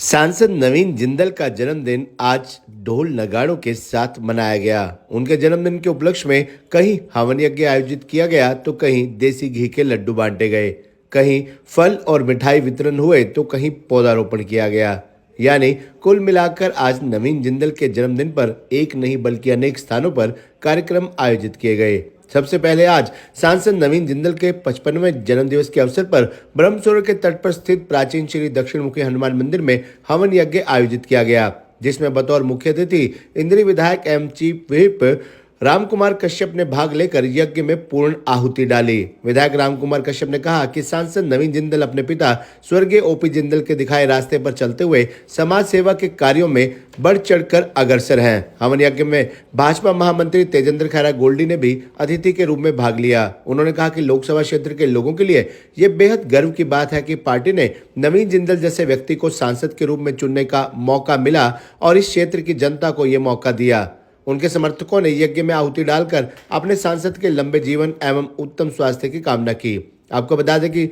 सांसद नवीन जिंदल का जन्मदिन आज ढोल नगाड़ों के साथ मनाया गया। उनके जन्मदिन के उपलक्ष्य में कहीं हवन यज्ञ आयोजित किया गया तो कहीं देसी घी के लड्डू बांटे गए, कहीं फल और मिठाई वितरण हुए तो कहीं पौधारोपण किया गया। यानी कुल मिलाकर आज नवीन जिंदल के जन्मदिन पर एक नहीं बल्कि अनेक स्थानों पर कार्यक्रम आयोजित किए गए। सबसे पहले आज सांसद नवीन जिंदल के 55वें जन्मदिवस के अवसर पर ब्रह्मसरोवर के तट पर स्थित प्राचीन श्री दक्षिणमुखी हनुमान मंदिर में हवन यज्ञ आयोजित किया गया, जिसमें बतौर मुख्य अतिथि इंद्री विधायक एवं चीफ व्हिप रामकुमार कश्यप ने भाग लेकर यज्ञ में पूर्ण आहुति डाली। विधायक रामकुमार कश्यप ने कहा कि सांसद नवीन जिंदल अपने पिता स्वर्गीय ओपी जिंदल के दिखाए रास्ते पर चलते हुए समाज सेवा के कार्यों में बढ़ चढ़कर अग्रसर हैं। हवन यज्ञ में भाजपा महामंत्री तेजेंद्र खैरा गोल्डी ने भी अतिथि के रूप में भाग लिया। उन्होंने कहा कि लोकसभा क्षेत्र के लोगों के लिए ये बेहद गर्व की बात है कि पार्टी ने नवीन जिंदल जैसे व्यक्ति को सांसद के रूप में चुनने का मौका मिला और इस क्षेत्र की जनता को ये मौका दिया। उनके समर्थकों ने यज्ञ में आहुति डालकर अपने सांसद के लंबे जीवन एवं उत्तम स्वास्थ्य की कामना की। आपको बता दें कि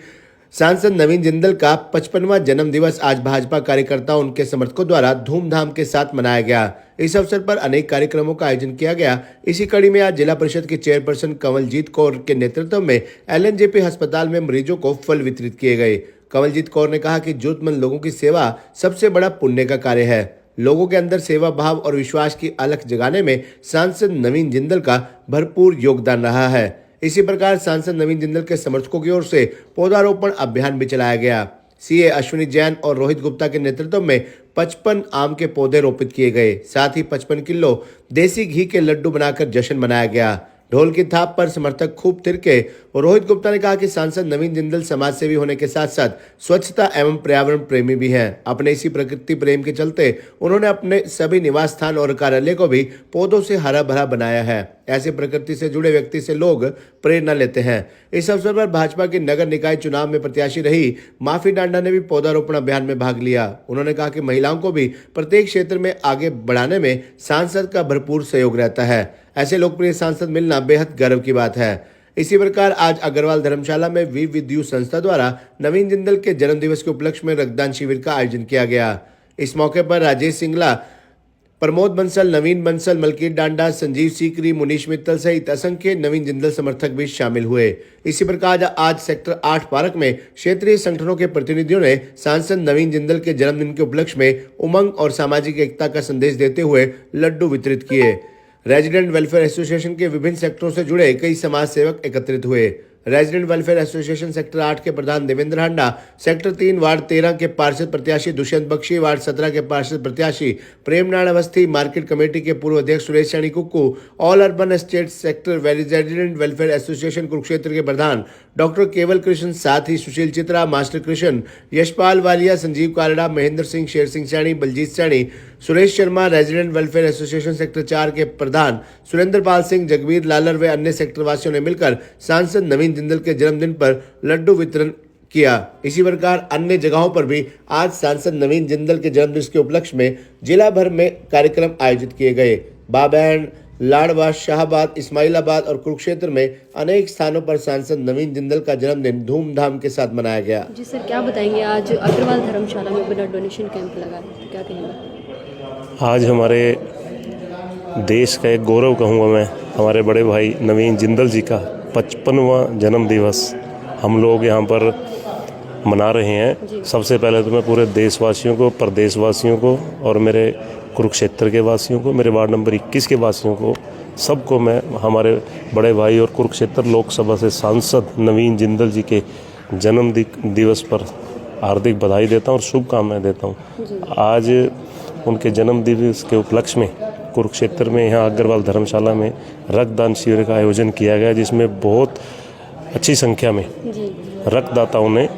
सांसद नवीन जिंदल का 55वां जन्म दिवस आज भाजपा कार्यकर्ताओं उनके समर्थकों द्वारा धूमधाम के साथ मनाया गया। इस अवसर पर अनेक कार्यक्रमों का आयोजन किया गया। इसी कड़ी में आज जिला परिषद की चेयरपर्सन कंवलजीत कौर के नेतृत्व में एलएनजेपी अस्पताल में मरीजों को फल वितरित किए गए। कंवलजीत कौर ने कहा कि जरूरतमंद लोगों की सेवा सबसे बड़ा पुण्य का कार्य है। लोगों के अंदर सेवा भाव और विश्वास की अलख जगाने में सांसद नवीन जिंदल का भरपूर योगदान रहा है। इसी प्रकार सांसद नवीन जिंदल के समर्थकों की ओर से पौधारोपण अभियान भी चलाया गया। सीए अश्विनी जैन और रोहित गुप्ता के नेतृत्व में 55 आम के पौधे रोपित किए गए। साथ ही 55 किलो देसी घी के लड्डू बनाकर जश्न मनाया गया। ढोल की थाप पर समर्थक खूब थिरके। रोहित गुप्ता ने कहा कि सांसद नवीन जिंदल समाज सेवी होने के साथ साथ स्वच्छता एवं पर्यावरण प्रेमी भी हैं। अपने इसी प्रकृति प्रेम के चलते उन्होंने अपने सभी निवास स्थान और कार्यालय को भी पौधों से हरा भरा बनाया है। ऐसे प्रकृति से जुड़े व्यक्ति से लोग प्रेरणा लेते हैं। इस अवसर पर भाजपा के नगर निकाय चुनाव में प्रत्याशी रही माफी डांडा ने भी पौधारोपण अभियान में भाग लिया। उन्होंने कहा कि महिलाओं को भी प्रत्येक क्षेत्र में आगे बढ़ाने में सांसद का भरपूर सहयोग रहता है। ऐसे लोकप्रिय सांसद मिलना बेहद गर्व की बात है। इसी प्रकार आज अग्रवाल धर्मशाला में विद्यु संस्था द्वारा नवीन जिंदल के जन्मदिवस के उपलक्ष्य में रक्तदान शिविर का आयोजन किया गया। इस मौके पर राजेश सिंगला, प्रमोद बंसल, नवीन बंसल, मलकीत डांडा, संजीव सीकरी, मुनीश मित्तल सहित असंख्य नवीन जिंदल समर्थक भी शामिल हुए। इसी प्रकार आज सेक्टर 8 पार्क में क्षेत्रीय संगठनों के प्रतिनिधियों ने सांसद नवीन जिंदल के जन्मदिन के उपलक्ष्य में उमंग और सामाजिक एकता का संदेश देते हुए लड्डू वितरित किए। रेजिडेंट वेलफेयर एसोसिएशन के विभिन्न सेक्टरों से जुड़े कई समाज सेवक एकत्रित हुए। रेजिडेंट वेलफेयर एसोसिएशन सेक्टर 8 के प्रधान देवेंद्र हांडा, सेक्टर 3 वार्ड 13 के पार्षद प्रत्याशी दुष्यंत बख्शी, वार्ड 17 के पार्षद प्रत्याशी प्रेमनारायण अवस्थी, मार्केट कमेटी के पूर्व अध्यक्ष Suresh Chaini Kukku, all urban estate sector resident welfare association Kurukshetra के प्रधान डॉक्टर केवल कृष्ण, साथ ही Sushil Chitra, master Krishna, Yashpal Walia, Sanjeev Kalra, Mahendra Singh, Sher Singh Saini, Baljeet Saini, Suresh Sharma, resident welfare association sector 4 के प्रधान सुरेंद्र पाल सिंह, जगवीर लालर व अन्य सेक्टर वासियों ने मिलकर सांसद नवीन जिंदल के जन्मदिन पर लड्डू वितरण किया। इसी प्रकार अन्य जगहों पर भी आज सांसद नवीन जिंदल के जन्मदिन के उपलक्ष्य में जिला भर में कार्यक्रम आयोजित किए गए। बाबैंड, लाडवा, शाहबाद, इस्माइलाबाद और कुरुक्षेत्र में अनेक स्थानों पर सांसद नवीन जिंदल का जन्मदिन धूमधाम के साथ मनाया गया। जी सर, क्या बताएंगे, आज अग्रवाल धर्मशाला में ब्लड डोनेशन कैंप लगा है, तो क्या कहेंगे? आज हमारे देश का एक गौरव कहूँगा मैं, हमारे बड़े भाई नवीन जिंदल जी का 55वां जन्म दिवस हम लोग यहाँ पर मना रहे हैं। सबसे पहले तो मैं पूरे देशवासियों को, प्रदेशवासियों को और मेरे कुरुक्षेत्र के वासियों को, मेरे वार्ड नंबर 21 के वासियों को, सबको मैं हमारे बड़े भाई और कुरुक्षेत्र लोकसभा से सांसद नवीन जिंदल जी के जन्म दिवस पर हार्दिक बधाई देता हूँ और शुभकामनाएं देता हूँ। आज उनके जन्म दिवस के उपलक्ष्य में कुरुक्षेत्र में यहाँ अग्रवाल धर्मशाला में रक्तदान शिविर का आयोजन किया गया, जिसमें बहुत अच्छी संख्या में रक्तदाताओं ने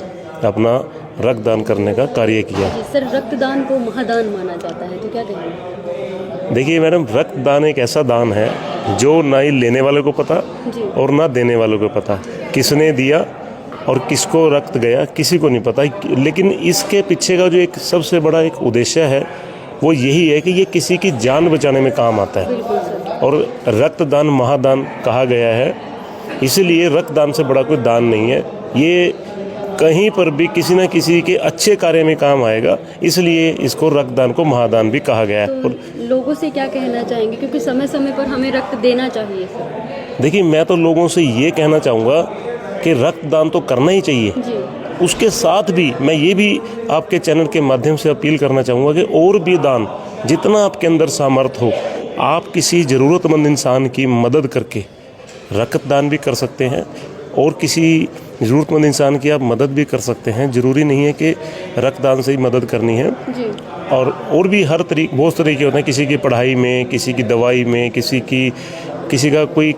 अपना रक्तदान करने का कार्य किया। सर, रक्तदान को महादान माना जाता है, तो क्या कहेंगे? देखिए मैडम, रक्तदान एक ऐसा दान है जो ना ही लेने वाले को पता और ना देने वालों को पता, किसने दिया और किसको रक्त गया किसी को नहीं पता। लेकिन इसके पीछे का जो एक सबसे बड़ा एक उद्देश्य है वो यही है कि ये किसी की जान बचाने में काम आता है और रक्तदान महादान कहा गया है। इसीलिए रक्तदान से बड़ा कोई दान नहीं है। ये कहीं पर भी किसी न किसी के अच्छे कार्य में काम आएगा, इसलिए इसको रक्तदान को महादान भी कहा गया है। तो लोगों से क्या कहना चाहेंगे, क्योंकि समय समय पर हमें रक्त देना चाहिए सर? देखिए, मैं तो लोगों से ये कहना चाहूँगा कि रक्तदान तो करना ही चाहिए। जी। उसके साथ भी मैं ये भी आपके चैनल के माध्यम से अपील करना चाहूँगा कि और भी दान, जितना आपके अंदर सामर्थ्य हो, आप किसी ज़रूरतमंद इंसान की मदद करके रक्तदान भी कर सकते हैं और किसी ज़रूरतमंद इंसान की आप मदद भी कर सकते हैं। ज़रूरी नहीं है कि रक्तदान से ही मदद करनी है। जी। और भी हर बहुत तरीके होते हैं, किसी की पढ़ाई में, किसी की दवाई में, किसी का कोई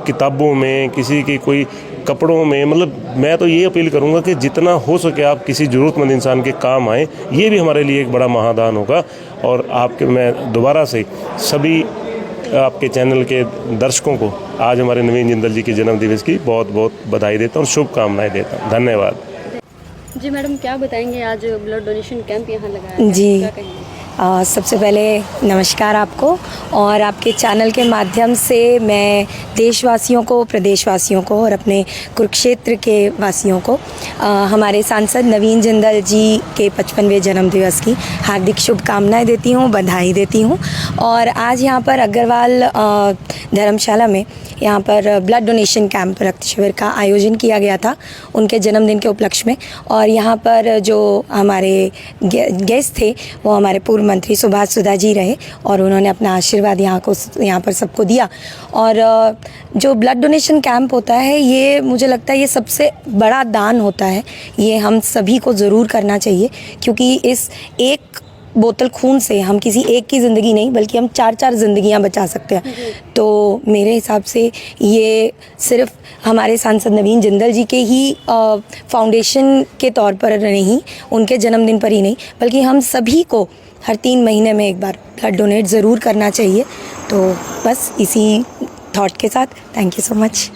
किताबों में, किसी की कोई कपड़ों में। मतलब मैं तो ये अपील करूँगा कि जितना हो सके आप किसी ज़रूरतमंद इंसान के काम आएँ, ये भी हमारे लिए एक बड़ा महादान होगा। और मैं दोबारा से सभी आपके चैनल के दर्शकों को आज हमारे नवीन जिंदल जी के जन्मदिवस की बहुत बहुत बधाई देता हूँ और शुभकामनाएं देता हूँ। धन्यवाद। जी मैडम, क्या बताएंगे, आज ब्लड डोनेशन कैंप यहाँ लगाया गया, जी। क्या कहेंगे? सबसे पहले नमस्कार आपको, और आपके चैनल के माध्यम से मैं देशवासियों को, प्रदेशवासियों को और अपने कुरुक्षेत्र के वासियों को हमारे सांसद नवीन जिंदल जी के 55वें जन्मदिवस की हार्दिक शुभकामनाएं देती हूँ, बधाई देती हूँ। और आज यहाँ पर अग्रवाल धर्मशाला में यहाँ पर ब्लड डोनेशन कैंप, रक्त शिविर का आयोजन किया गया था उनके जन्मदिन के उपलक्ष्य में। और यहाँ पर जो हमारे गेस्ट थे वो हमारे पूर्व मंत्री सुभाष सुधा जी रहे, और उन्होंने अपना आशीर्वाद यहाँ पर सबको दिया। और जो ब्लड डोनेशन कैंप होता है, ये मुझे लगता है ये सबसे बड़ा दान होता है। ये हम सभी को ज़रूर करना चाहिए, क्योंकि इस एक बोतल खून से हम किसी एक की ज़िंदगी नहीं, बल्कि हम 4-4 ज़िंदगियां बचा सकते हैं। तो मेरे हिसाब से ये सिर्फ हमारे सांसद नवीन जिंदल जी के ही फाउंडेशन के तौर पर नहीं, उनके जन्मदिन पर ही नहीं, बल्कि हम सभी को हर 3 महीने में एक बार ब्लड डोनेट ज़रूर करना चाहिए। तो बस इसी थॉट के साथ थैंक यू सो मच।